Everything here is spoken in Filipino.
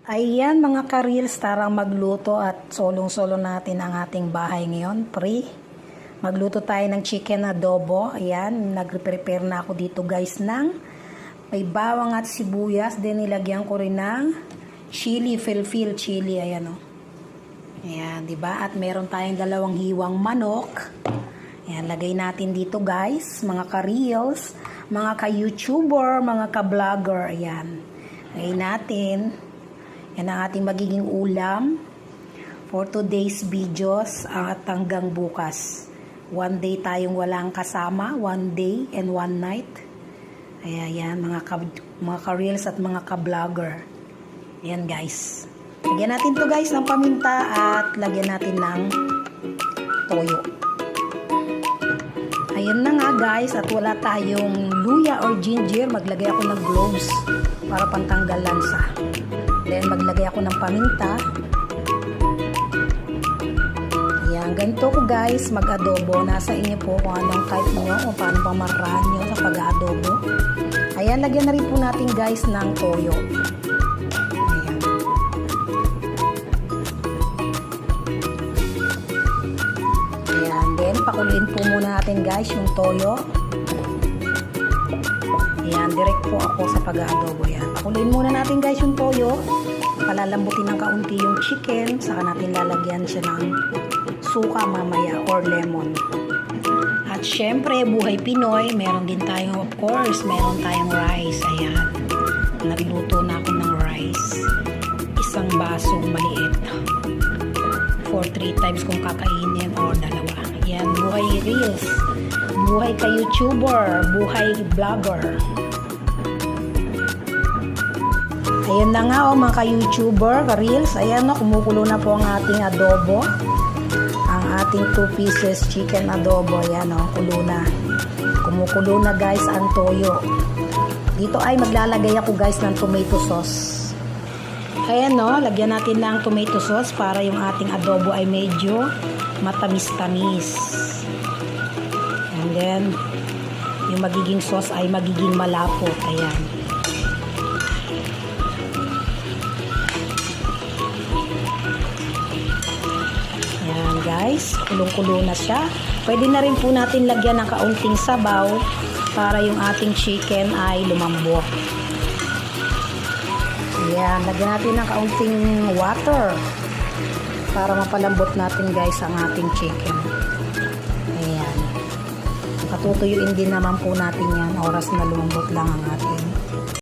Ayan mga ka-reels, tarang magluto at solong-solo natin ang ating bahay ngayon, pre. Magluto tayo ng chicken adobo. Ayan, nag-prepare na ako dito guys ng may bawang at sibuyas. Then nilagyan ko rin ng chili, Philippine chili. Ayan o. Ayan, diba? At meron tayong dalawang hiwang manok. Ayan, lagay natin dito guys, mga ka-reels, mga ka-YouTuber, mga ka-vlogger. Ayan, lagay natin. Yan ang ating magiging ulam for today's videos at hanggang bukas. One day tayong walang kasama, one day and one night. Ayan, mga ka-reels at mga ka-vlogger. Ayan guys. Lagyan natin to guys ng paminta at lagyan natin ng toyo. Ayan na nga guys, at wala tayong luya or ginger. Maglagay ako ng gloves para pantanggal lansa. Then, maglagay ako ng paminta. Ayan, ganito ko guys mag-adobo. Nasa inyo po kung anong type nyo o paano pamaraan nyo sa pag-adobo. Ayan, lagyan na rin po natin guys ng toyo. Ayan. Ayan, then pakuluin po muna natin guys yung toyo. Ayan, direct po ako sa pag-adobo. Yan. Pakuluin muna natin guys yung toyo. Palalambutin ng kaunti yung chicken. Saka natin lalagyan siya ng suka mamaya or lemon. At syempre, buhay Pinoy, meron din tayong, of course, meron tayong rice. Ayan. Nagluto na ako ng rice. Isang basong maliit. For 3 times kung kakainin or dalawa. Ayan, buhay reels. Buhay ka-YouTuber, buhay vlogger. Ayan na nga mga ka-YouTuber, ka-reels. Ayan na, kumukulo na po ang ating adobo. Ang ating 2 pieces chicken adobo. Ayan o, kulo na. Kumukulo na guys ang toyo. Dito ay maglalagay ako guys ng tomato sauce. Ayan o, lagyan natin ng tomato sauce para yung ating adobo ay medyo matamis-tamis. And then, yung magiging sauce ay magiging malapot. Ayan. Ayan guys, kulong-kulo na siya. Pwede na rin po natin lagyan ng kaunting sabaw para yung ating chicken ay lumambot. Ayan, lagyan natin ng kaunting water para mapalambot natin guys ang ating chicken. Ayan. Patutuyuin din naman po natin yan oras na lumambot lang ang ating